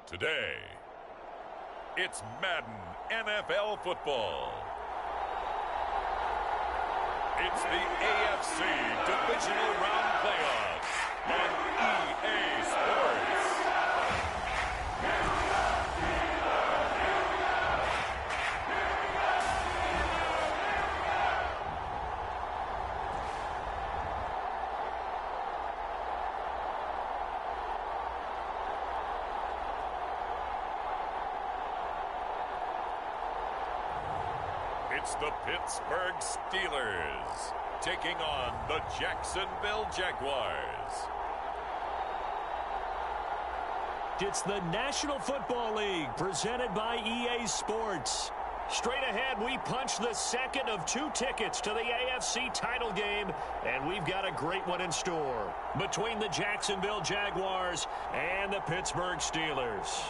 Today, it's Madden NFL football. It's the AFC Divisional Round Playoffs on EA Sports. It's the Pittsburgh Steelers taking on the Jacksonville Jaguars. It's the National Football League presented by EA Sports. Straight ahead, we punch the second of two tickets to the AFC title game, and we've got a great one in store between the Jacksonville Jaguars and the Pittsburgh Steelers.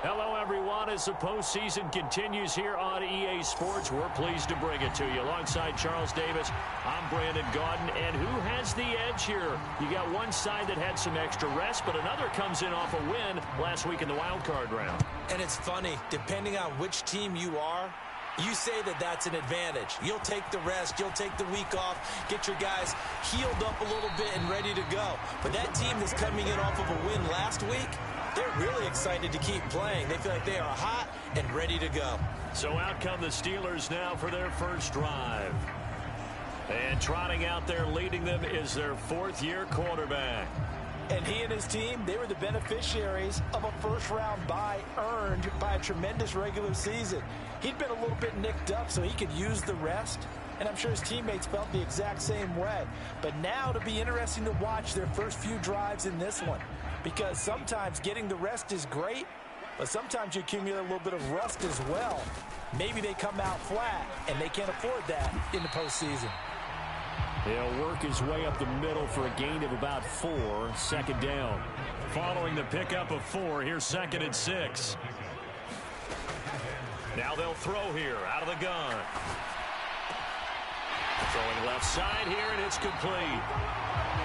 Hello, everyone. As the postseason continues here on EA Sports, we're pleased to bring it to you. Alongside Charles Davis, I'm Brandon Gaudin. And who has the edge here? You got one side that had some extra rest, but another comes in off a win last week in the wild card round. And it's funny, depending on which team you are, you say that that's an advantage. You'll take the rest. You'll take the week off, get your guys healed up a little bit and ready to go. But that team that's coming in off of a win last week, they're really excited to keep playing. They feel like they are hot and ready to go. So out come the Steelers now for their first drive. And trotting out there leading them is their fourth-year quarterback. And he and his team, they were the beneficiaries of a first-round bye earned by a tremendous regular season. He'd been a little bit nicked up, so he could use the rest. And I'm sure his teammates felt the exact same way. But now it'll be interesting to watch their first few drives in this one. Because sometimes getting the rest is great, but sometimes you accumulate a little bit of rust as well. Maybe they come out flat, and they can't afford that in the postseason. He'll work his way up the middle for a gain of about 4, second down. Following the pickup of 4, here's 2nd and 6. Now they'll throw here out of the gun. Throwing left side here, and it's complete.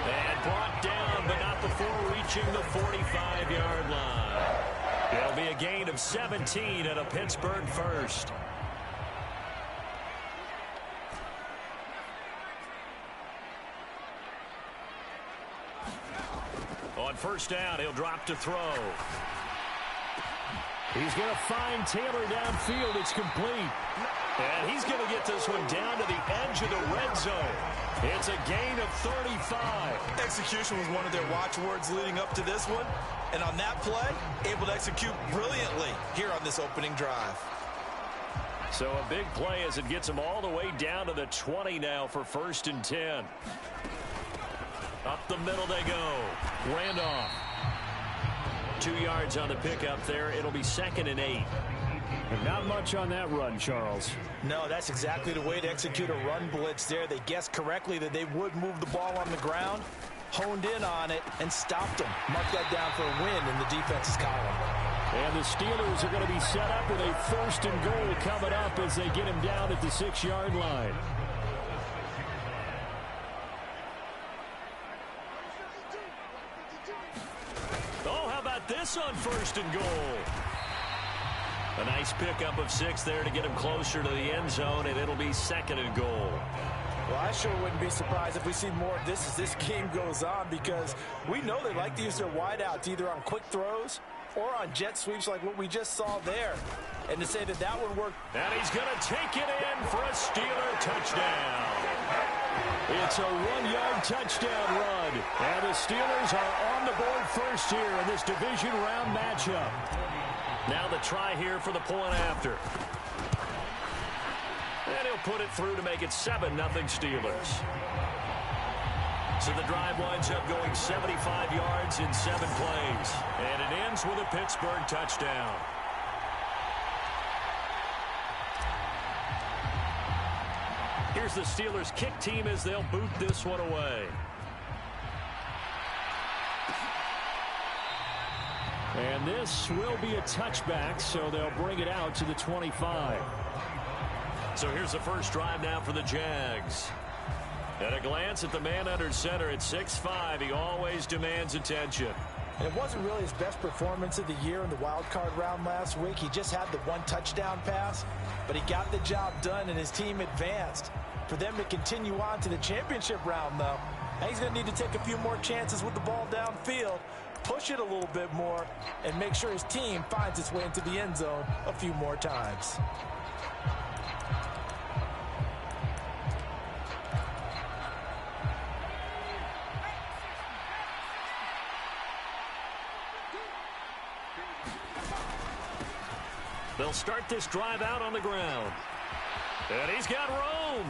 And brought down, but not before reaching the 45-yard line. It'll be a gain of 17 and a Pittsburgh first. On first down, he'll drop to throw. He's going to find Taylor downfield. It's complete. And he's going to get this one down to the edge of the red zone. It's a gain of 35. Execution was one of their watchwords leading up to this one. And on that play, able to execute brilliantly here on this opening drive. So a big play as it gets them all the way down to the 20 now for 1st and 10. Up the middle they go. Randolph. 2 yards on the pickup there. It'll be 2nd and 8. And not much on that run, Charles. No, that's exactly the way to execute a run blitz there. They guessed correctly that they would move the ball on the ground, honed in on it, and stopped them. Mark that down for a win in the defense's column. And the Steelers are going to be set up with a 1st and goal coming up as they get him down at the 6-yard line. Oh, how about this on 1st and goal? A nice pickup of 6 there to get him closer to the end zone, and it'll be 2nd and goal. Well, I sure wouldn't be surprised if we see more of this as this game goes on, because we know they like to use their wideouts either on quick throws or on jet sweeps like what we just saw there. And to say that that would work. And he's going to take it in for a Steeler touchdown. It's a 1-yard touchdown run. And the Steelers are on the board first here in this division round matchup. Now the try here for the point after. And he'll put it through to make it 7-0 Steelers. So the drive winds up going 75 yards in 7 plays. And it ends with a Pittsburgh touchdown. Here's the Steelers kick team as they'll boot this one away. And this will be a touchback, so they'll bring it out to the 25. So here's the first drive now for the Jags. At a glance at the man under center at 6'5", he always demands attention. And it wasn't really his best performance of the year in the wild card round last week. He just had the one touchdown pass, but he got the job done and his team advanced. For them to continue on to the championship round, though, he's going to need to take a few more chances with the ball downfield, push it a little bit more, and make sure his team finds its way into the end zone a few more times. They'll start this drive out on the ground. And he's got room.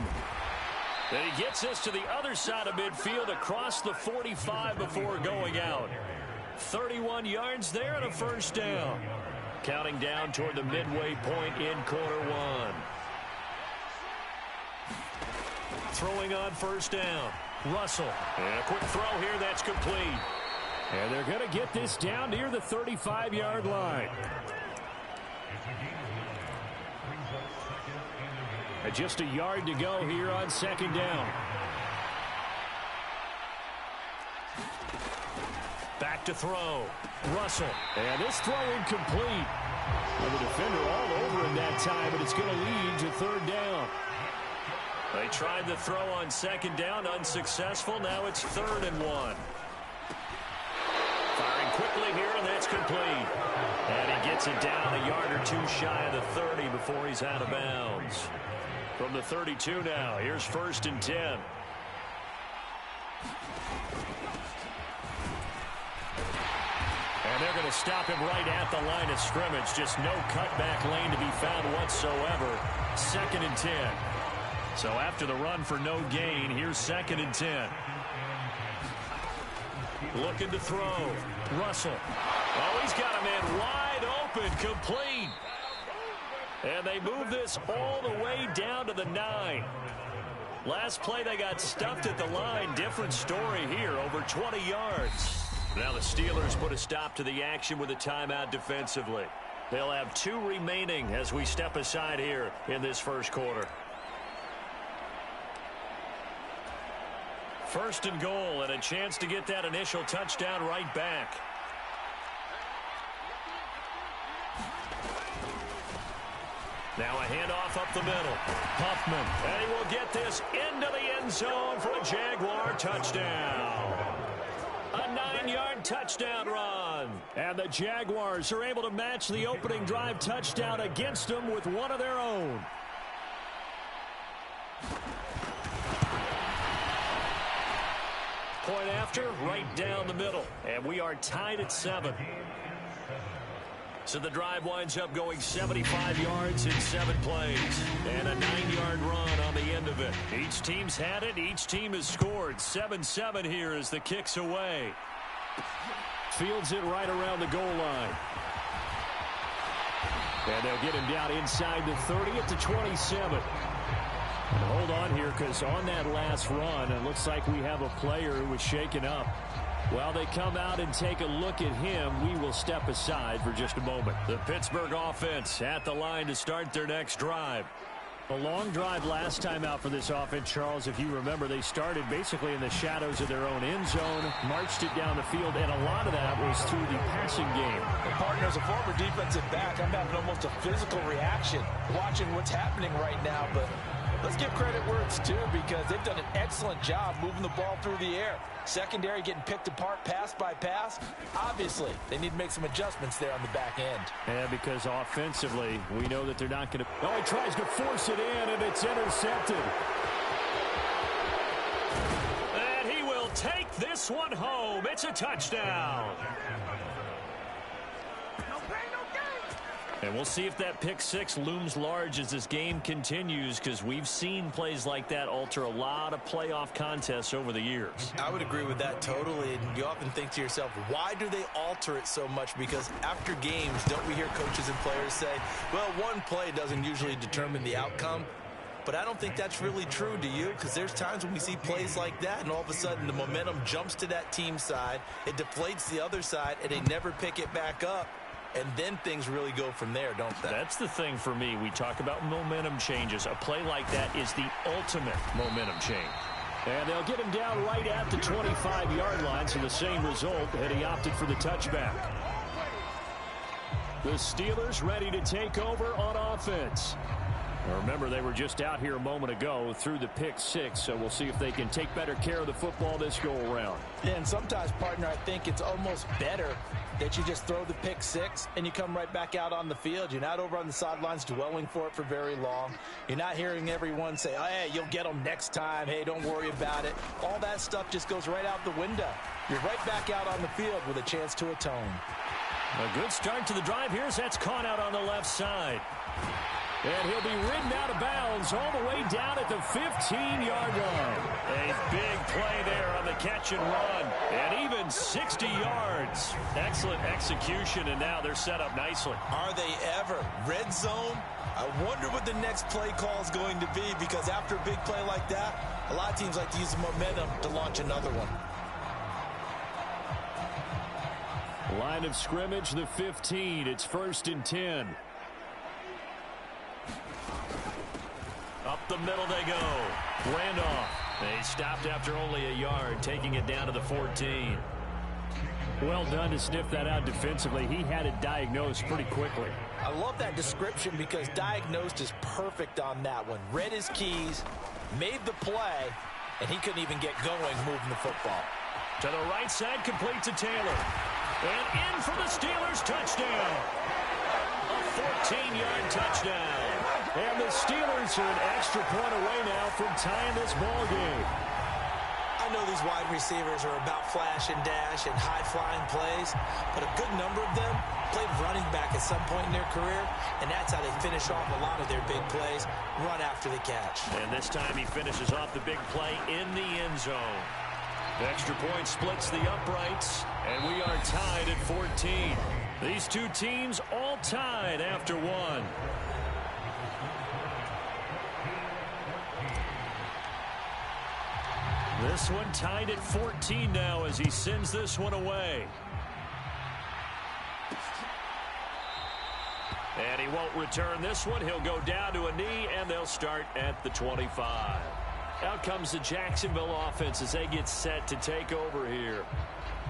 And he gets us to the other side of midfield across the 45 before going out. 31 yards there and a first down. Counting down toward the midway point in quarter one. Throwing on first down. Russell. And a quick throw here that's complete. And they're going to get this down near the 35-yard line. Just a yard to go here on second down. Back to throw. Russell. And this throw incomplete. With the defender all over him that time, but it's going to lead to third down. They tried the throw on second down, unsuccessful. Now it's 3rd and 1. Firing quickly here, and that's complete. And he gets it down a yard or two shy of the 30 before he's out of bounds. From the 32 now, here's 1st and 10. And they're going to stop him right at the line of scrimmage. Just no cutback lane to be found whatsoever. 2nd and 10. So after the run for no gain, here's 2nd and 10. Looking to throw. Russell. Oh, he's got a man wide open, complete. And they move this all the way down to the 9. Last play they got stuffed at the line. Different story here, over 20 yards. Now the Steelers put a stop to the action with a timeout defensively. They'll have 2 remaining as we step aside here in this first quarter. 1st and goal, and a chance to get that initial touchdown right back. Now a handoff up the middle. Huffman. And he will get this into the end zone for a Jaguar touchdown. A 9-yard touchdown run. And the Jaguars are able to match the opening drive touchdown against them with one of their own. Point after, right down the middle. And we are tied at 7. So the drive winds up going 75 yards in 7 plays. And a 9-yard run on the end of it. Each team's had it. Each team has scored. 7-7 here as the kick's away. Fields it right around the goal line. And they'll get him down inside the 30 at the 27. And hold on here, because on that last run, it looks like we have a player who was shaken up. While they come out and take a look at him, we will step aside for just a moment. The Pittsburgh offense at the line to start their next drive. A long drive last time out for this offense, Charles. If you remember, they started basically in the shadows of their own end zone, marched it down the field, and a lot of that was through the passing game. And partner, as a former defensive back, I'm having almost a physical reaction watching what's happening right now, but let's give credit where it's due, because they've done an excellent job moving the ball through the air. Secondary getting picked apart pass by pass. Obviously, they need to make some adjustments there on the back end. Yeah, because offensively, we know that they're not going to... Oh, he tries to force it in, and it's intercepted. And he will take this one home. It's a touchdown. And we'll see if that pick 6 looms large as this game continues, because we've seen plays like that alter a lot of playoff contests over the years. I would agree with that totally. And you often think to yourself, why do they alter it so much? Because after games, don't we hear coaches and players say, well, one play doesn't usually determine the outcome? But I don't think that's really true, do you? Because there's times when we see plays like that, and all of a sudden the momentum jumps to that team side. It deflates the other side, and they never pick it back up. And then things really go from there, don't they? That's the thing for me. We talk about momentum changes. A play like that is the ultimate momentum change. And they'll get him down right at the 25-yard line, so the same result, and he opted for the touchback. The Steelers ready to take over on offense. Now remember, they were just out here a moment ago through the pick six, so we'll see if they can take better care of the football this go-around. Yeah, and sometimes, partner, I think it's almost better that you just throw the pick six and you come right back out on the field. You're not over on the sidelines dwelling for it for very long. You're not hearing everyone say, oh, hey, you'll get them next time. Hey, don't worry about it. All that stuff just goes right out the window. You're right back out on the field with a chance to atone. A good start to the drive here as that's caught out on the left side. And he'll be ridden out of bounds all the way down at the 15-yard line. A big play there on the catch and run. And even 60 yards. Excellent execution, and now they're set up nicely. Are they ever? Red zone? I wonder what the next play call is going to be, because after a big play like that, a lot of teams like to use the momentum to launch another one. Line of scrimmage, the 15. It's 1st and 10. Up the middle they go. Randolph. They stopped after only a yard, taking it down to the 14. Well done to sniff that out defensively. He had it diagnosed pretty quickly. I love that description because diagnosed is perfect on that one. Read his keys, made the play, and he couldn't even get going moving the football. To the right side, complete to Taylor. And in for the Steelers, touchdown. A 14-yard touchdown. And the Steelers are an extra point away now from tying this ball game. I know these wide receivers are about flash and dash and high-flying plays, but a good number of them played running back at some point in their career, and that's how they finish off a lot of their big plays, run after the catch. And this time he finishes off the big play in the end zone. The extra point splits the uprights, and we are tied at 14. These two teams all tied after one. This one tied at 14 now as he sends this one away. And he won't return this one. He'll go down to a knee, and they'll start at the 25. Out comes the Jacksonville offense as they get set to take over here.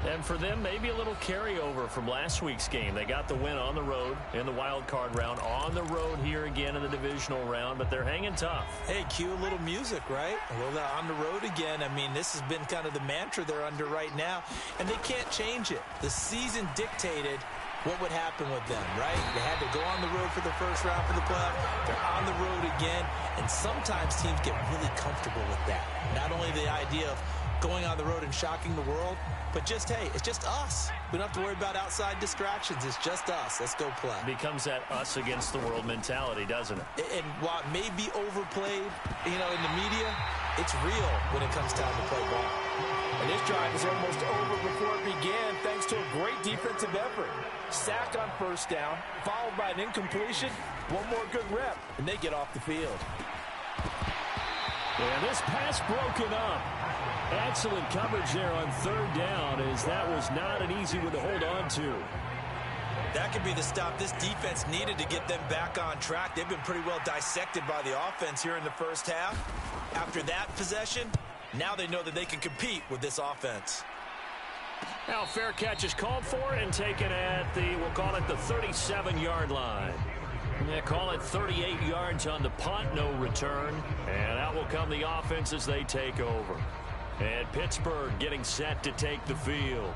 And for them, maybe a little carryover from last week's game. They got the win on the road in the wild card round, on the road here again in the divisional round, but they're hanging tough. Hey, cue a little music, right? Well, they're on the road again. I mean, this has been kind of the mantra they're under right now, and they can't change it. The season dictated what would happen with them, right? They had to go on the road for the first round for the playoff. They're on the road again, and sometimes teams get really comfortable with that. Not only the idea of going on the road and shocking the world, but just, hey, it's just us. We don't have to worry about outside distractions. It's just us. Let's go play. Becomes that us against the world mentality, doesn't it? And while it may be overplayed, in the media, it's real when it comes time to play ball. And this drive is almost over before it began thanks to a great defensive effort. Sack on first down, followed by an incompletion, one more good rep, and they get off the field. And this pass broken up. Excellent coverage there on third down, as that was not an easy one to hold on to. That could be the stop this defense needed to get them back on track. They've been pretty well dissected by the offense here in the first half. After that possession, now they know that they can compete with this offense. Now fair catch is called for and taken at we'll call it the 37-yard line. They call it 38 yards on the punt, no return. And out will come the offense as they take over. And Pittsburgh getting set to take the field.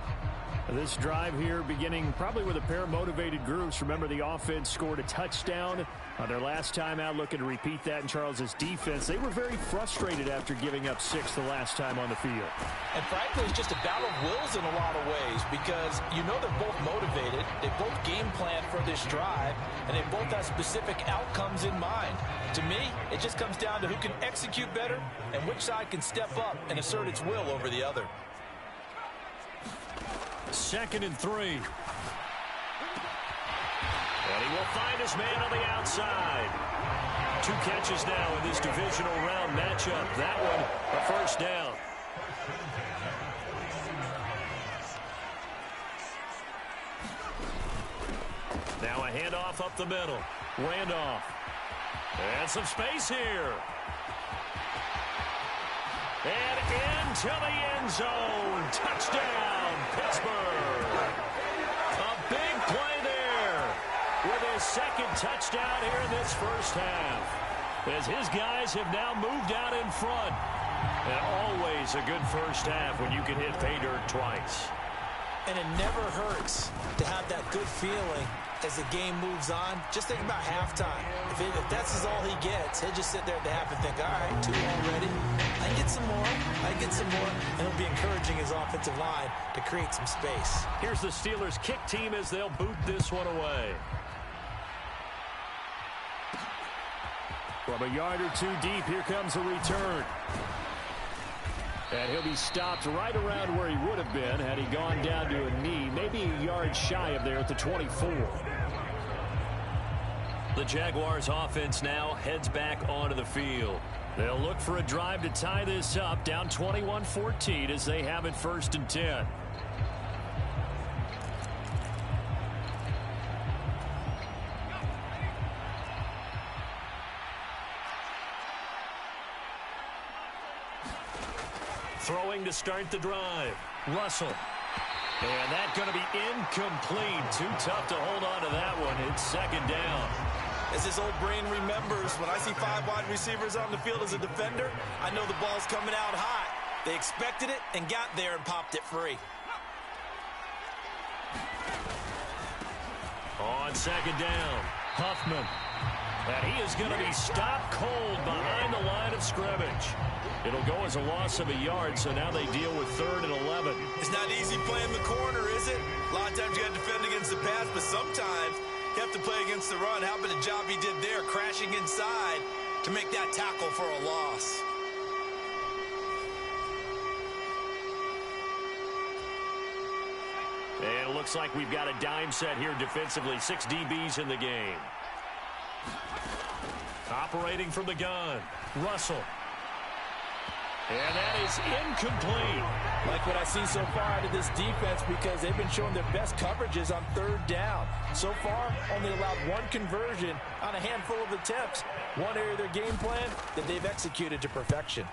This drive here beginning probably with a pair of motivated groups. Remember, the offense scored a touchdown on their last time out, looking to repeat that in Charles's defense. They were very frustrated after giving up 6 the last time on the field. And frankly, it's just a battle of wills in a lot of ways because they're both motivated. They both game plan for this drive, and they both have specific outcomes in mind. To me, it just comes down to who can execute better and which side can step up and assert its will over the other. 2nd and 3. And he will find his man on the outside. 2 catches now in this divisional round matchup. That one, a first down. Now a handoff up the middle. Randolph. And some space here. And into the end zone. Touchdown, Pittsburgh. A big play there with his second touchdown here in this first half, as his guys have now moved out in front. And always a good first half when you can hit pay dirt twice. And it never hurts to have that good feeling as the game moves on. Just think about halftime. If that's all he gets, he'll just sit there at the half and think, all right, 2 already. I can get some more. I can get some more. And he'll be encouraging his offensive line to create some space. Here's the Steelers' kick team as they'll boot this one away. From a yard or 2 deep, here comes a return. And he'll be stopped right around where he would have been had he gone down to a knee, maybe a yard shy of there at the 24. The Jaguars offense now heads back onto the field. They'll look for a drive to tie this up, down 21-14 as they have it 1st and 10. Throwing to start the drive. Russell. And that's going to be incomplete. Too tough to hold on to that one. It's 2nd down. As his old brain remembers, when I see 5 wide receivers on the field as a defender, I know the ball's coming out hot. They expected it and got there and popped it free. On 2nd down, Huffman. And he is going to be stopped cold behind the line of scrimmage. It'll go as a loss of a yard, so now they deal with 3rd and 11. It's not easy playing the corner, is it? A lot of times you got to defend against the pass, but sometimes you have to play against the run. How about the job he did there, crashing inside to make that tackle for a loss? And it looks like we've got a dime set here defensively. 6 DBs in the game. Operating from the gun, Russell. And that is incomplete. Like what I see so far out of this defense, because they've been showing their best coverages on 3rd down. So far, only allowed 1 conversion on a handful of attempts. One area of their game plan that they've executed to perfection.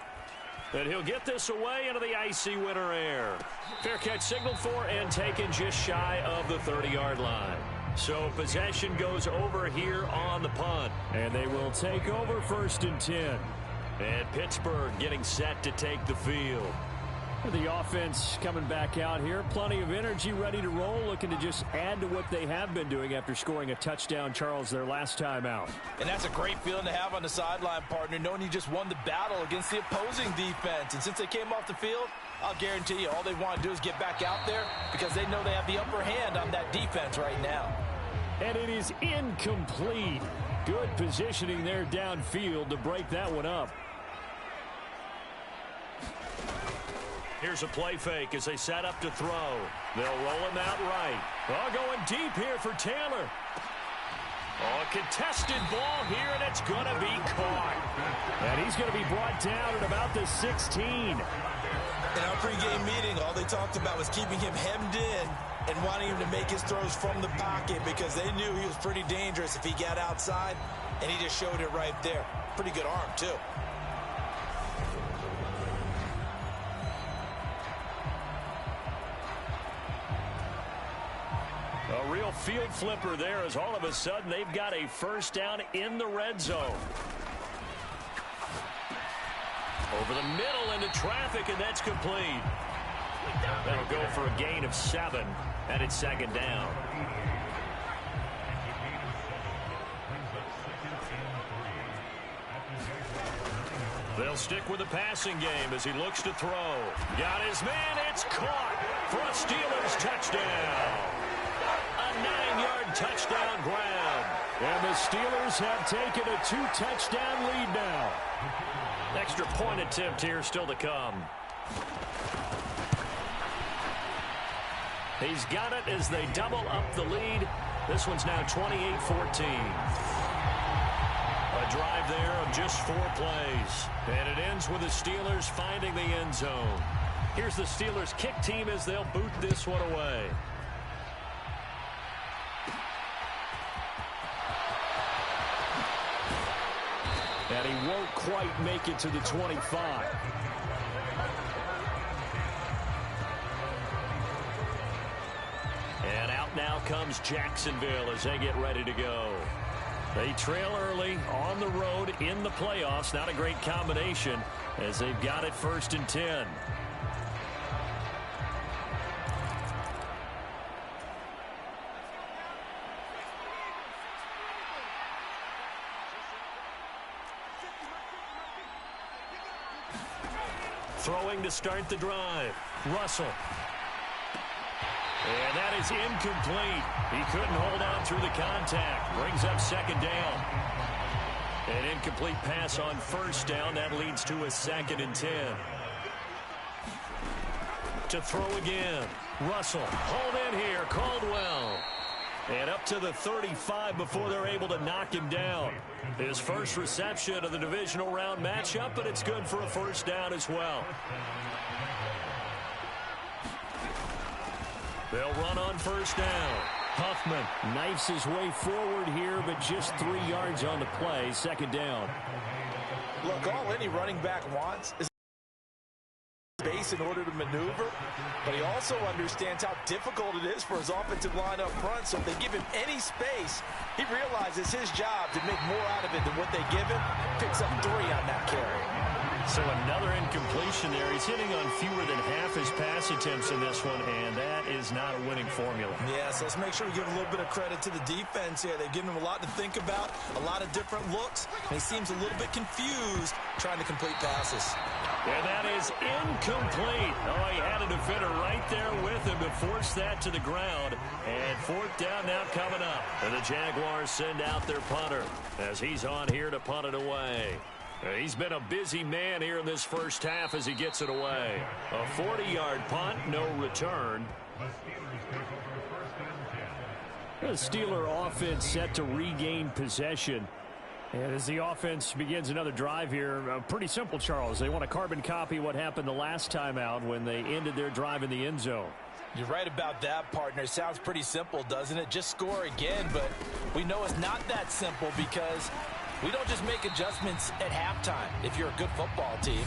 And he'll get this away into the icy winter air. Fair catch signaled for and taken just shy of the 30-yard line. So possession goes over here on the punt. And they will take over 1st and 10. And Pittsburgh getting set to take the field. The offense coming back out here. Plenty of energy, ready to roll, looking to just add to what they have been doing after scoring a touchdown, Charles, their last time out. And that's a great feeling to have on the sideline, partner, knowing you just won the battle against the opposing defense. And since they came off the field, I'll guarantee you all they want to do is get back out there because they know they have the upper hand on that defense right now. And it is incomplete. Good positioning there downfield to break that one up. Here's a play fake as they set up to throw. They'll roll him out right. Oh, going deep here for Taylor. Oh, a contested ball here, and it's going to be caught. And he's going to be brought down at about the 16. In our pregame meeting, all they talked about was keeping him hemmed in and wanting him to make his throws from the pocket because they knew he was pretty dangerous if he got outside, and he just showed it right there. Pretty good arm, too. A real field flipper there as all of a sudden they've got a 1st down in the red zone. Over the middle into traffic, and that's complete. That'll go for a gain of 7, and it's 2nd down. They'll stick with the passing game as he looks to throw. Got his man, it's caught for a Steelers touchdown. A 9-yard touchdown grab. And the Steelers have taken a 2-touchdown lead now. Extra point attempt here still to come. He's got it as they double up the lead. This one's now 28-14. A drive there of just 4 plays. And it ends with the Steelers finding the end zone. Here's the Steelers kick team as they'll boot this one away. And he won't quite make it to the 25. And out now comes Jacksonville as they get ready to go. They trail early on the road in the playoffs. Not a great combination as they've got it 1st and 10. Throwing to start the drive. Russell. And that is incomplete. He couldn't hold on through the contact. Brings up 2nd down. An incomplete pass on 1st down. That leads to a 2nd and 10. To throw again. Russell. Hold in here. Caldwell. And up to the 35 before they're able to knock him down. His first reception of the divisional round matchup, but it's good for a 1st down as well. They'll run on 1st down. Huffman knifes his way forward here, but just 3 yards on the play. 2nd down. Look, all any running back wants is space in order to maneuver, but he also understands how difficult it is for his offensive line up front. So if they give him any space, he realizes his job to make more out of it than what they give him. Picks up 3 on that carry. So another incompletion there. He's hitting on fewer than half his pass attempts in this one, and that is not a winning formula. Yeah, so let's make sure we give a little bit of credit to the defense here. They've given him a lot to think about, a lot of different looks, and he seems a little bit confused trying to complete passes. And that is incomplete. Oh, he had a defender right there with him to force that to the ground. And 4th down now coming up. And the Jaguars send out their punter as he's on here to punt it away. He's been a busy man here in this 1st half as he gets it away. A 40-yard punt, no return. The Steeler offense set to regain possession. And as the offense begins another drive here, pretty simple, Charles. They want to carbon copy what happened the last time out when they ended their drive in the end zone. You're right about that, partner. It sounds pretty simple, doesn't it? Just score again, but we know it's not that simple because we don't just make adjustments at halftime. If you're a good football team,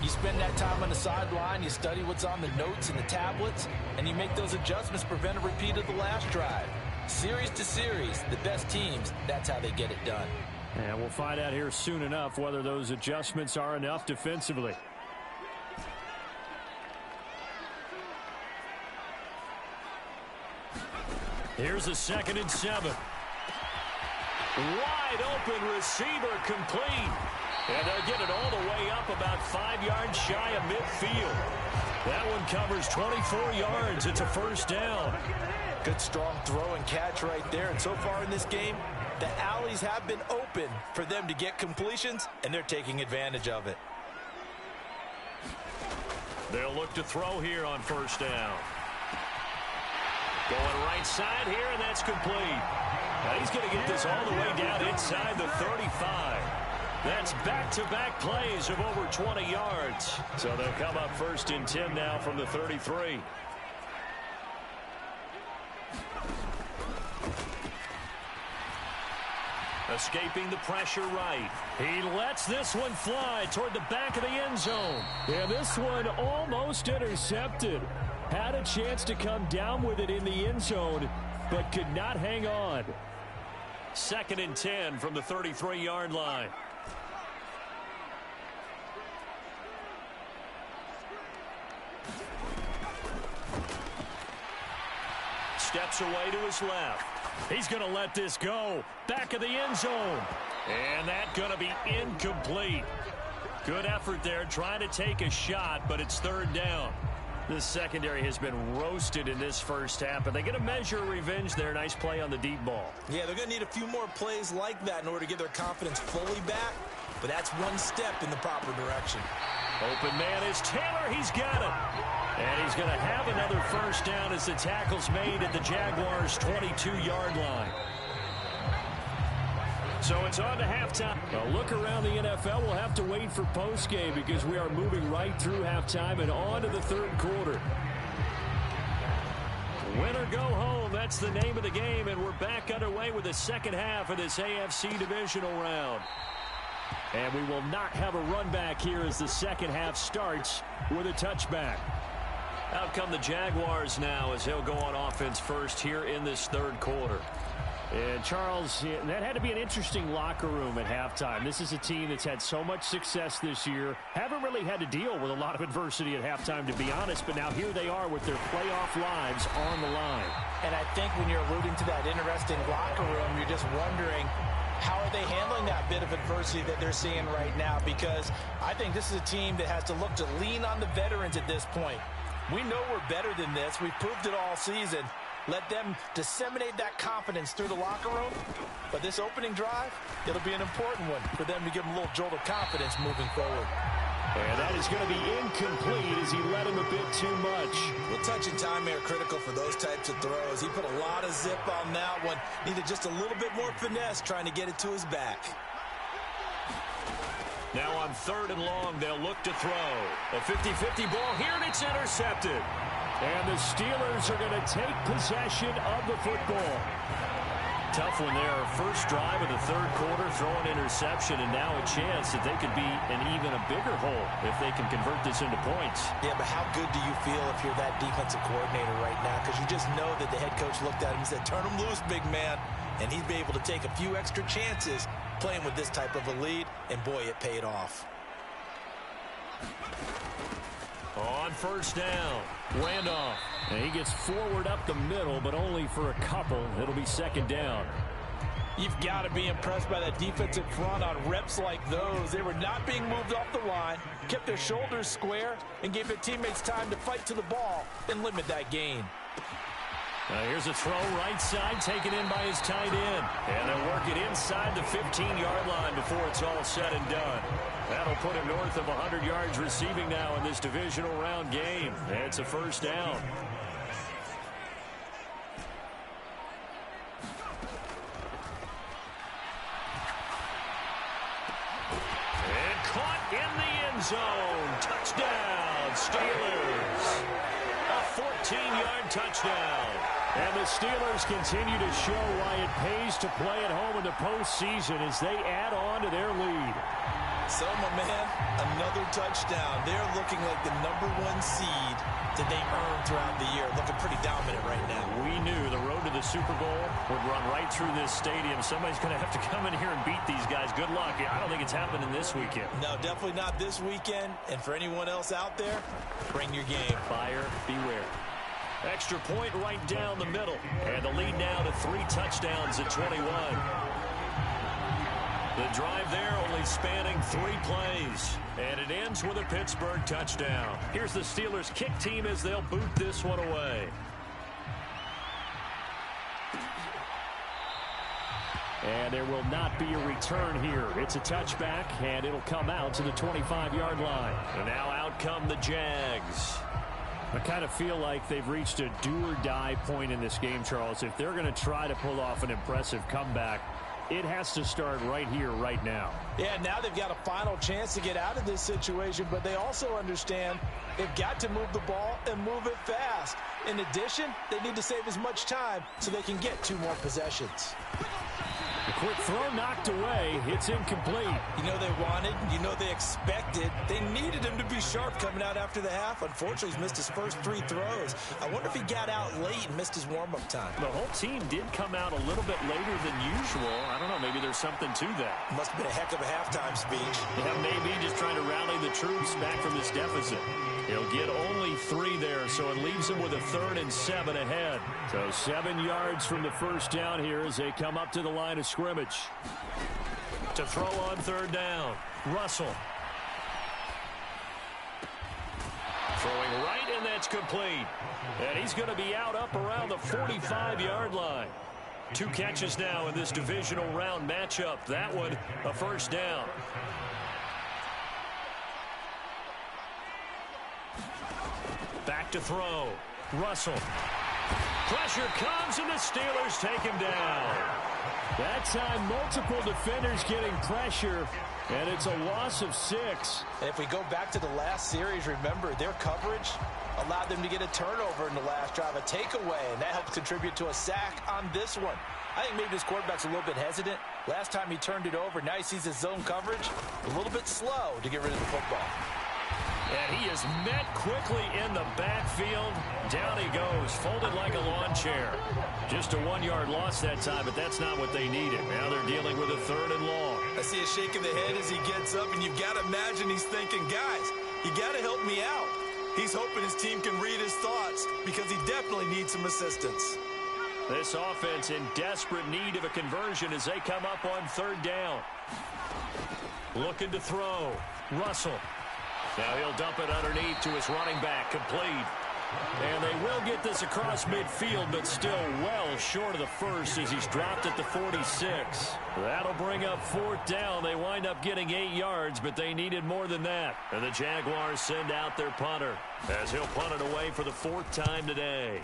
you spend that time on the sideline, you study what's on the notes and the tablets, and you make those adjustments, prevent a repeat of the last drive. Series to series, the best teams, that's how they get it done. And we'll find out here soon enough whether those adjustments are enough defensively. Here's a 2nd and 7. Wide open receiver complete. And they'll get it all the way up about 5 yards shy of midfield. That one covers 24 yards. It's a 1st down. Good strong throw and catch right there. And so far in this game, the alleys have been open for them to get completions, and they're taking advantage of it. They'll look to throw here on 1st down. Going right side here, and that's complete. Now he's going to get this all the way down inside the 35. That's back-to-back plays of over 20 yards. So they'll come up 1st and 10 now from the 33. Escaping the pressure right. He lets this one fly toward the back of the end zone. Yeah, this one almost intercepted. Had a chance to come down with it in the end zone, but could not hang on. 2nd and 10 from the 33-yard line. Steps away to his left. He's going to let this go. Back of the end zone. And that's going to be incomplete. Good effort there trying to take a shot, but it's 3rd down. This secondary has been roasted in this 1st half, but they get a measure of revenge there. Nice play on the deep ball. Yeah, they're going to need a few more plays like that in order to get their confidence fully back, but that's one step in the proper direction. Open man is Taylor. He's got it. And he's going to have another first down as the tackle's made at the Jaguars' 22-yard line. So it's on to halftime. A look around the NFL. We'll have to wait for postgame because we are moving right through halftime and on to the third quarter. Win or go home, that's the name of the game, and we're back underway with the second half of this AFC divisional round. And we will not have a run back here as the second half starts with a touchback. Out come the Jaguars now as they'll go on offense first here in this third quarter. And Charles, that had to be an interesting locker room at halftime. This is a team that's had so much success this year. Haven't really had to deal with a lot of adversity at halftime, to be honest. But now here they are with their playoff lives on the line. And I think when you're alluding to that interesting locker room, you're just wondering, how are they handling that bit of adversity that they're seeing right now? Because I think this is a team that has to look to lean on the veterans at this point. We know we're better than this. We've proved it all season. Let them disseminate that confidence through the locker room. But this opening drive, it'll be an important one for them to give them a little jolt of confidence moving forward. And that is going to be incomplete as he led him a bit too much. Well, touch and time are critical for those types of throws. He put a lot of zip on that one. Needed just a little bit more finesse trying to get it to his back. Now on third and long, they'll look to throw. A 50-50 ball here, and it's intercepted. And the Steelers are going to take possession of the football. Tough one there. First drive of the third quarter, throwing interception, and now a chance that they could be in even a bigger hole if they can convert this into points. Yeah, but how good do you feel if you're that defensive coordinator right now? Because you just know that the head coach looked at him and said, turn him loose, big man. And he'd be able to take a few extra chances playing with this type of a lead, and boy, it paid off. On first down, Randolph. And he gets forward up the middle, but only for a couple. It'll be second down. You've got to be impressed by that defensive front on reps like those. They were not being moved off the line, kept their shoulders square, and gave their teammates time to fight to the ball and limit that gain. Here's a throw right side, taken in by his tight end. And they'll work it inside the 15-yard line before it's all said and done. That'll put him north of 100 yards receiving now in this divisional round game. It's a first down. And caught in the end zone. Touchdown, Steelers. A 14-yard touchdown. And the Steelers continue to show why it pays to play at home in the postseason as they add on to their lead. So, my man, another touchdown. They're looking like the #1 seed that they earned throughout the year. Looking pretty dominant right now. We knew the road to the Super Bowl would run right through this stadium. Somebody's going to have to come in here and beat these guys. Good luck. I don't think it's happening this weekend. No, definitely not this weekend. And for anyone else out there, bring your game. Buyer beware. Extra point right down the middle. And the lead now to 3 touchdowns at 21. The drive there only spanning 3 plays. And it ends with a Pittsburgh touchdown. Here's the Steelers kick team as they'll boot this one away. And there will not be a return here. It's a touchback, and it'll come out to the 25-yard line. And now out come the Jags. I kind of feel like they've reached a do-or-die point in this game, Charles. If they're going to try to pull off an impressive comeback, it has to start right here, right now. Yeah, now they've got a final chance to get out of this situation, but they also understand they've got to move the ball and move it fast. In addition, they need to save as much time so they can get 2 more possessions. The quick throw knocked away. It's incomplete. You know they wanted, you know they expected. They needed him to be sharp coming out after the half. Unfortunately, he's missed his first 3 throws. I wonder if he got out late and missed his warm-up time. The whole team did come out a little bit later than usual. I don't know, maybe there's something to that. Must have been a heck of a halftime speech. Yeah, maybe just trying to rally the troops back from this deficit. He'll get only 3 there, so it leaves him with a 3rd and 7 ahead. So 7 yards from the first down here as they come up to the line of scrimmage. To throw on 3rd down, Russell. Throwing right, and that's complete. And he's going to be out up around the 45-yard line. 2 catches now in this divisional round matchup. That one, a first down. to throw. Russell. Pressure comes, and the Steelers take him down. That time, multiple defenders getting pressure, and it's a loss of 6. If we go back to the last series, remember, their coverage allowed them to get a turnover in the last drive, a takeaway, and that helped contribute to a sack on this one. I think maybe this quarterback's a little bit hesitant. Last time he turned it over, now he sees his zone coverage a little bit slow to get rid of the football. And he is met quickly in the backfield. Down he goes, folded like a lawn chair. Just a 1-yard loss that time, but that's not what they needed. Now they're dealing with a 3rd and long. I see a shake of the head as he gets up, and you've got to imagine he's thinking, guys, you got to help me out. He's hoping his team can read his thoughts because he definitely needs some assistance. This offense in desperate need of a conversion as they come up on 3rd down. Looking to throw. Russell. Now he'll dump it underneath to his running back, complete. And they will get this across midfield, but still well short of the first as he's dropped at the 46. That'll bring up 4th down. They wind up getting 8 yards, but they needed more than that. And the Jaguars send out their punter as he'll punt it away for the 4th time today.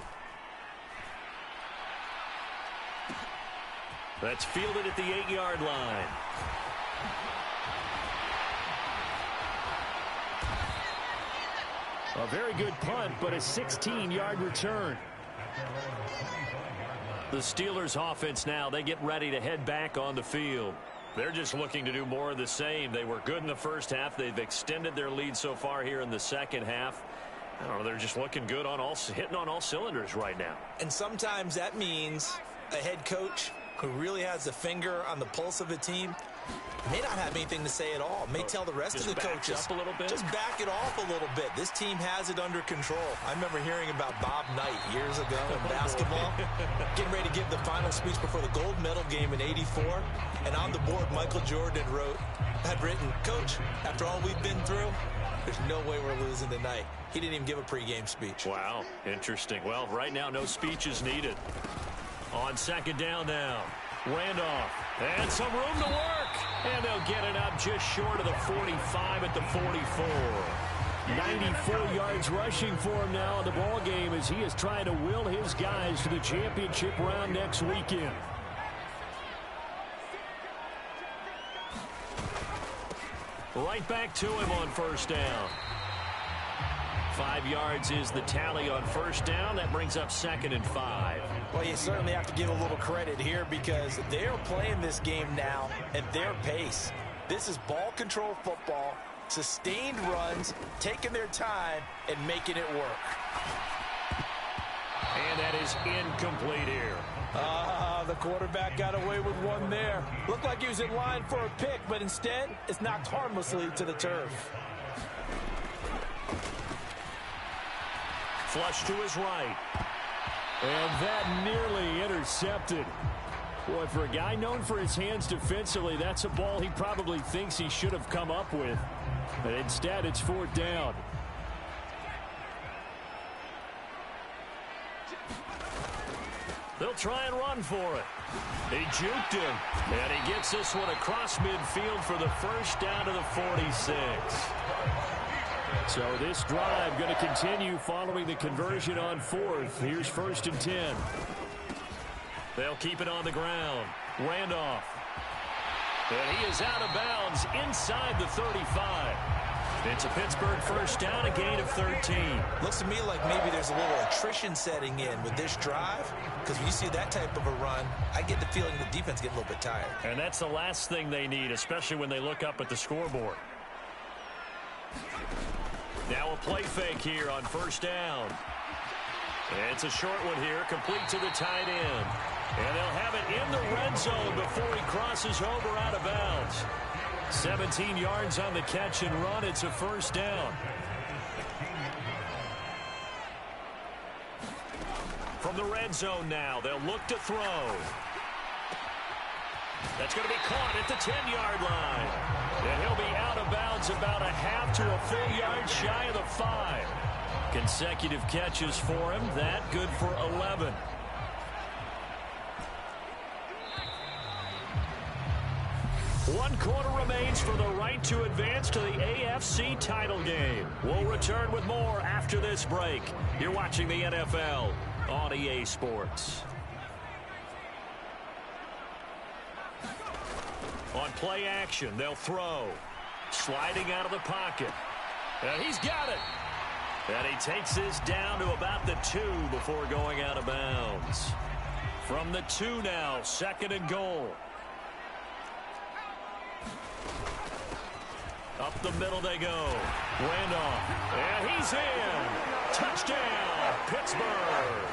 That's fielded at the 8-yard line. A very good punt, but a 16-yard return. The Steelers offense now, they get ready to head back on the field. They're just looking to do more of the same. They were good in the first half. They've extended their lead so far here in the second half. I don't know, they're just looking good on hitting on all cylinders right now. And sometimes that means a head coach who really has a finger on the pulse of a team may not have anything to say at all. May tell the rest of the coaches, up a little bit. Just back it off a little bit. This team has it under control. I remember hearing about Bob Knight years ago in basketball, getting ready to give the final speech before the gold medal game in '84. And on the board, Michael Jordan had written, "Coach, after all we've been through, there's no way we're losing tonight." He didn't even give a pregame speech. Wow, interesting. Well, right now, no speech is needed. On 2nd down now. Randolph. And some room to work. And they'll get it up just short of the 45 at the 44. 94 yards rushing for him now in the ball game as he is trying to will his guys to the championship round next weekend. Right back to him on 1st down. 5 yards is the tally on 1st down. That brings up 2nd and 5. Well, you certainly have to give a little credit here because they're playing this game now at their pace. This is ball control football, sustained runs, taking their time, and making it work. And that is incomplete here. The quarterback got away with one there. Looked like he was in line for a pick, but instead, it's knocked harmlessly to the turf. Flush to his right. And that nearly intercepted. Boy, for a guy known for his hands defensively, that's a ball he probably thinks he should have come up with. But instead, it's 4th down. They'll try and run for it. He juked him. And he gets this one across midfield for the 1st down to the 46. So this drive going to continue following the conversion on 4th. Here's 1st and 10. They'll keep it on the ground. Randolph. And he is out of bounds inside the 35. It's a Pittsburgh 1st down, a gain of 13. Looks to me like maybe there's a little attrition setting in with this drive, because when you see that type of a run, I get the feeling the defense getting a little bit tired. And that's the last thing they need, especially when they look up at the scoreboard. Now a play fake here on 1st down. And it's a short one here, complete to the tight end. And they'll have it in the red zone before he crosses over out of bounds. 17 yards on the catch and run. It's a 1st down. From the red zone now, they'll look to throw. That's going to be caught at the 10-yard line. And he'll be out of bounds about a half to a full yard shy of the 5. Consecutive catches for him. That good for 11. 1 quarter remains for the right to advance to the AFC title game. We'll return with more after this break. You're watching the NFL on EA Sports. On play action, they'll throw. Sliding out of the pocket. And he's got it. And he takes this down to about the 2 before going out of bounds. From the 2 now, 2nd and goal. Up the middle they go. Randolph. And he's in. Touchdown, Pittsburgh.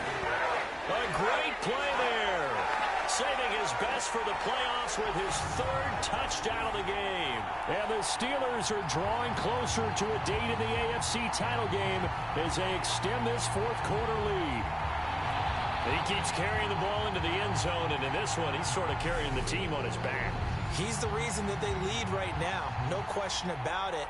A great play there. Saving his best for the playoffs with his 3rd touchdown of the game. And the Steelers are drawing closer to a date in the AFC title game as they extend this 4th quarter lead. He keeps carrying the ball into the end zone, and in this one, he's sort of carrying the team on his back. He's the reason that they lead right now. No question about it.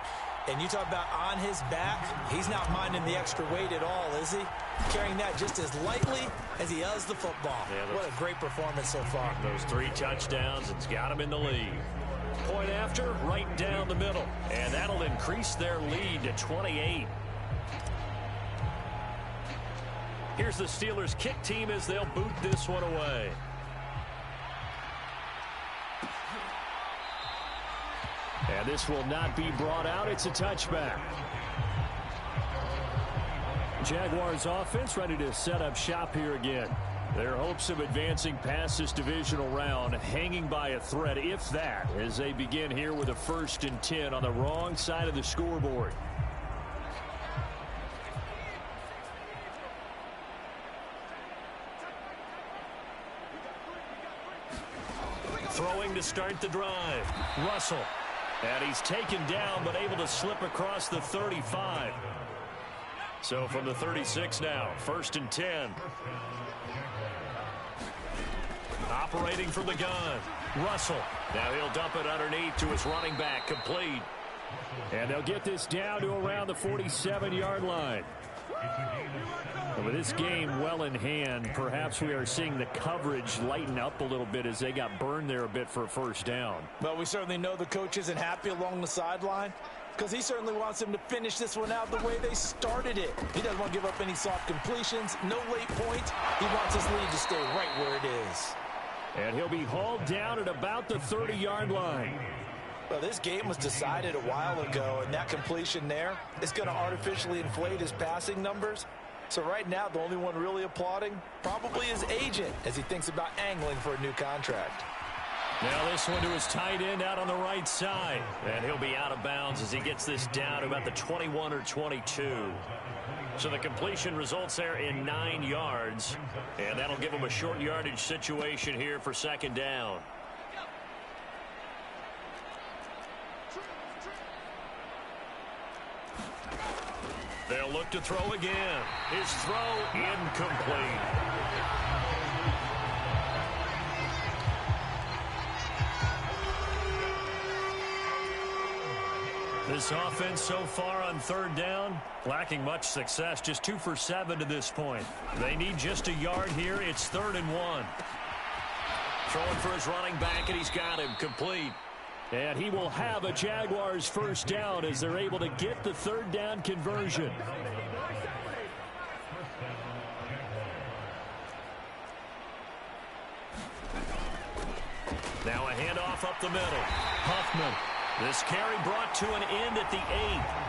And you talk about on his back, he's not minding the extra weight at all, is he? Carrying that just as lightly as he does the football. Yeah, what a great performance so far. Those 3 touchdowns, it's got him in the lead. Point after, right down the middle. And that'll increase their lead to 28. Here's the Steelers kick team as they'll boot this one away. And this will not be brought out. It's a touchback. Jaguars offense ready to set up shop here again. Their hopes of advancing past this divisional round hanging by a thread, if that, as they begin here with a 1st and 10 on the wrong side of the scoreboard. Throwing to start the drive. Russell. And he's taken down, but able to slip across the 35. So from the 36 now, 1st and 10. Operating from the gun. Russell. Now he'll dump it underneath to his running back, complete. And they'll get this down to around the 47-yard line. And with this game well in hand, perhaps we are seeing the coverage lighten up a little bit as they got burned there a bit for a 1st down. Well, we certainly know the coach isn't happy along the sideline because he certainly wants them to finish this one out the way they started it. He doesn't want to give up any soft completions, no late points. He wants his lead to stay right where it is. And he'll be hauled down at about the 30-yard line. Well, this game was decided a while ago, and that completion there is going to artificially inflate his passing numbers. So right now, the only one really applauding probably his agent as he thinks about angling for a new contract. Now this one to his tight end out on the right side. And he'll be out of bounds as he gets this down to about the 21 or 22. So the completion results there in 9 yards. And that'll give him a short yardage situation here for 2nd down. They'll look to throw again. His throw incomplete. This offense so far on 3rd down, lacking much success. Just 2 for 7 to this point. They need just a yard here. It's 3rd and 1. Throwing for his running back, and he's got him complete. And he will have a Jaguars 1st down as they're able to get the 3rd down conversion. Now a handoff up the middle. Huffman. This carry brought to an end at the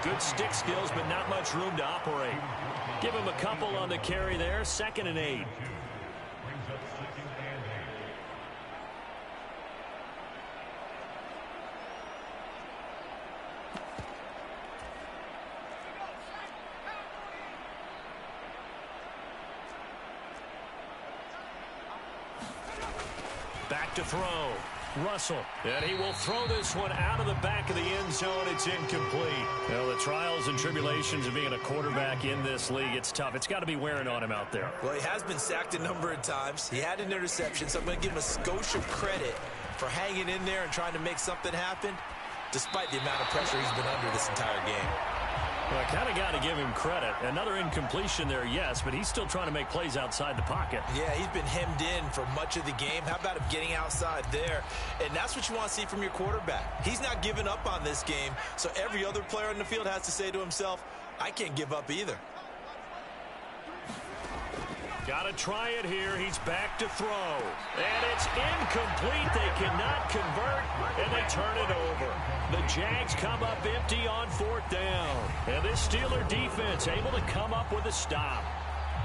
8. Good stick skills, but not much room to operate. Give him a couple on the carry there. 2nd and 8. Back to throw. Russell. And he will throw this one out of the back of the end zone. It's incomplete. Well, the trials and tribulations of being a quarterback in this league, it's tough. It's got to be wearing on him out there. Well, he has been sacked a number of times. He had an interception, so I'm going to give him a skosh of credit for hanging in there and trying to make something happen, despite the amount of pressure he's been under this entire game. Well, I kind of got to give him credit. Another incompletion there, yes, but he's still trying to make plays outside the pocket. Yeah, he's been hemmed in for much of the game. How about him getting outside there? And that's what you want to see from your quarterback. He's not giving up on this game, so every other player on the field has to say to himself, I can't give up either. Got to try it here. He's back to throw. And it's incomplete. They cannot convert, and they turn it over. The Jags come up empty on 4th down. And this Steeler defense able to come up with a stop.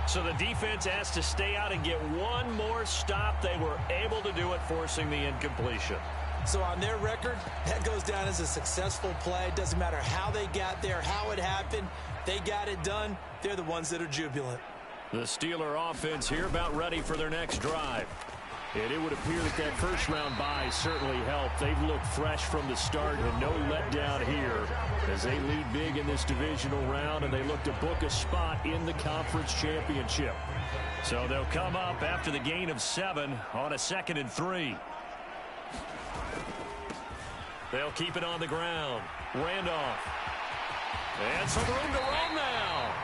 So the defense has to stay out and get one more stop. They were able to do it, forcing the incompletion. So on their record, that goes down as a successful play. It doesn't matter how they got there, how it happened. They got it done. They're the ones that are jubilant. The Steeler offense here about ready for their next drive. And it would appear that that first-round bye certainly helped. They've looked fresh from the start and no letdown here as they lead big in this divisional round, and they look to book a spot in the conference championship. So they'll come up after the gain of 7 on a 2nd and 3. They'll keep it on the ground. Randolph. And some room to roam now.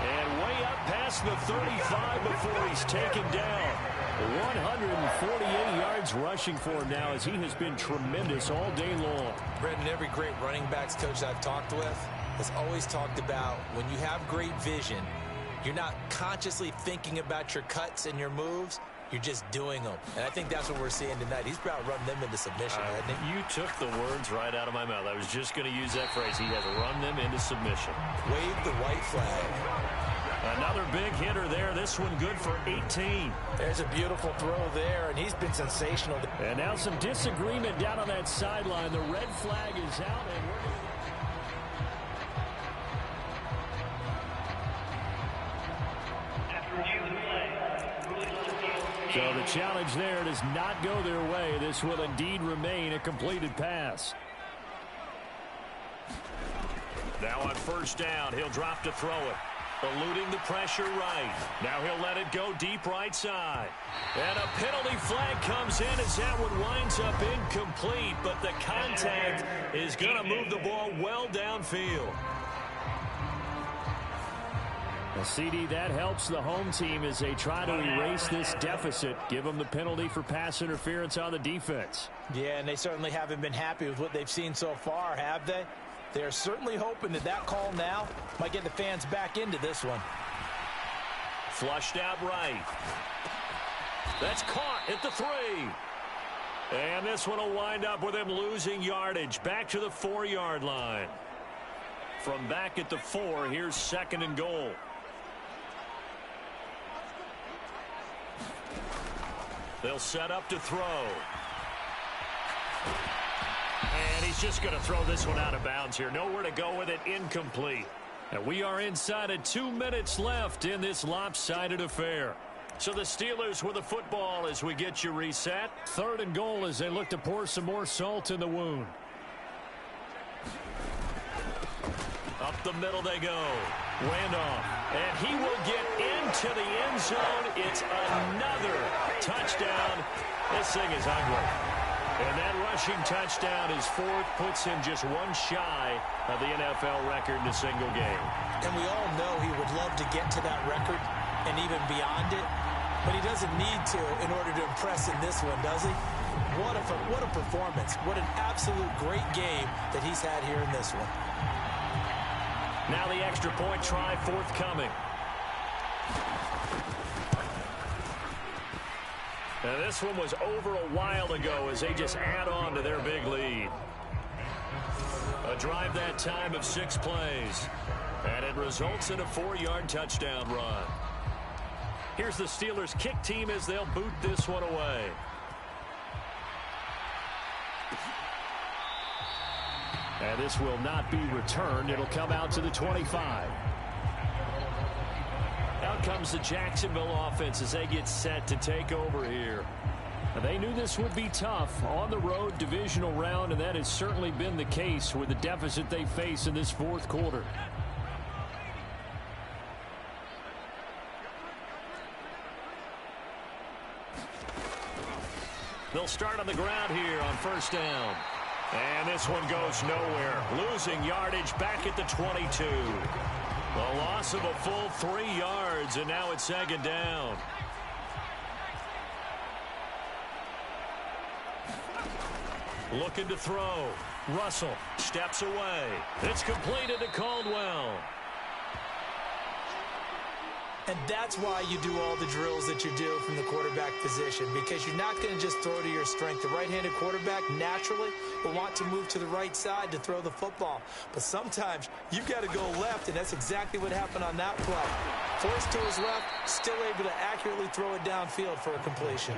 And way up past the 35 before he's taken down. 148 yards rushing for him now as he has been tremendous all day long. Brendan, every great running backs coach I've talked with has always talked about when you have great vision, you're not consciously thinking about your cuts and your moves. You're just doing them. And I think that's what we're seeing tonight. He's about to run them into submission, hasn't he? You took the words right out of my mouth. I was just going to use that phrase. He has run them into submission. Wave the white flag. Another big hitter there. This one good for 18. There's a beautiful throw there, and he's been sensational. And now some disagreement down on that sideline. The red flag is out, and we're so the challenge there does not go their way. This will indeed remain a completed pass. Now on 1st down, he'll drop to throw it. Eluding the pressure right. Now he'll let it go deep right side. And a penalty flag comes in as that one winds up incomplete. But the contact is going to move the ball well downfield. Well, CD, that helps the home team as they try to erase this deficit. Give them the penalty for pass interference on the defense. Yeah, and they certainly haven't been happy with what they've seen so far, have they? They're certainly hoping that that call now might get the fans back into this one. Flushed out right. That's caught at the 3. And this one will wind up with him losing yardage back to the 4-yard line. From back at the 4, here's 2nd and goal. They'll set up to throw. And he's just going to throw this one out of bounds here. Nowhere to go with it. Incomplete. And we are inside of 2 minutes left in this lopsided affair. So the Steelers with the football as we get you reset. 3rd and goal as they look to pour some more salt in the wound. Up the middle they go. Randolph. And he will get into the end zone. It's another touchdown. This thing is ugly. And that rushing touchdown is 4th, puts him just one shy of the NFL record in a single game. And we all know he would love to get to that record and even beyond it, but he doesn't need to in order to impress in this one, does he? What a performance. What an absolute great game that he's had here in this one. Now the extra point try forthcoming. And this one was over a while ago as they just add on to their big lead. A drive that time of 6 plays. And it results in a 4-yard touchdown run. Here's the Steelers kick team as they'll boot this one away. And this will not be returned. It'll come out to the 25. Out comes the Jacksonville offense as they get set to take over here. They knew this would be tough on the road divisional round, and that has certainly been the case with the deficit they face in this 4th quarter. They'll start on the ground here on 1st down. And this one goes nowhere. Losing yardage back at the 22. A loss of a full 3 yards, and now it's second down. Looking to throw. Russell steps away. It's completed to Caldwell. And that's why you do all the drills that you do from the quarterback position, because you're not going to just throw to your strength. The right-handed quarterback naturally will want to move to the right side to throw the football. But sometimes you've got to go left, and that's exactly what happened on that play. Forced to his left, still able to accurately throw it downfield for a completion.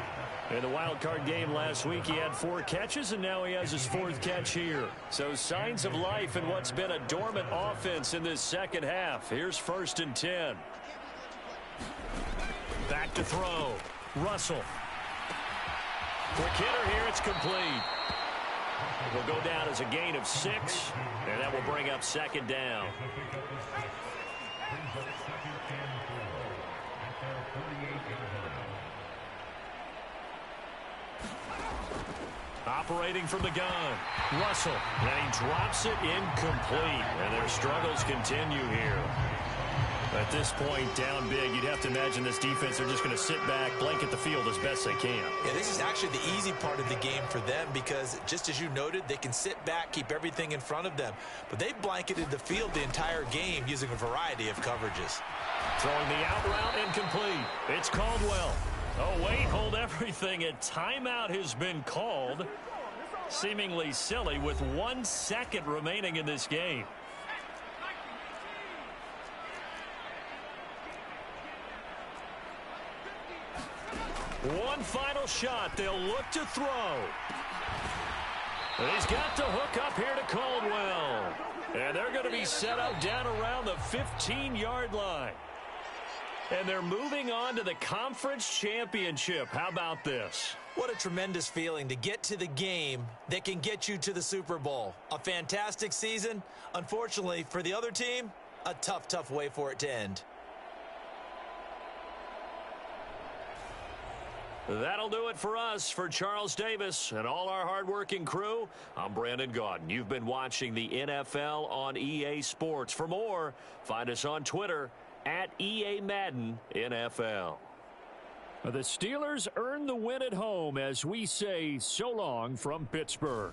In the wild card game last week, he had 4 catches, and now he has his 4th catch here. So signs of life in what's been a dormant offense in this second half. Here's 1st and 10. Back to throw. Russell. Quick hitter here. It's complete. It will go down as a gain of 6, and that will bring up second down. Operating from the gun. Russell. And he drops it incomplete. And their struggles continue here. At this point, down big, you'd have to imagine this defense are just going to sit back, blanket the field as best they can. Yeah, this is actually the easy part of the game for them because, just as you noted, they can sit back, keep everything in front of them. But they've blanketed the field the entire game using a variety of coverages. Throwing the out route incomplete. It's Caldwell. Oh, wait, hold everything. A timeout has been called. Seemingly silly with 1 second remaining in this game. One final shot. They'll look to throw. And he's got to hook up here to Caldwell. And they're going to be set up down around the 15-yard line. And they're moving on to the conference championship. How about this? What a tremendous feeling to get to the game that can get you to the Super Bowl. A fantastic season. Unfortunately, for the other team, a tough, tough way for it to end. That'll do it for us. For Charles Davis and all our hardworking crew, I'm Brandon Gaudin. You've been watching the NFL on EA Sports. For more, find us on Twitter at EA Madden NFL. The Steelers earn the win at home as we say so long from Pittsburgh.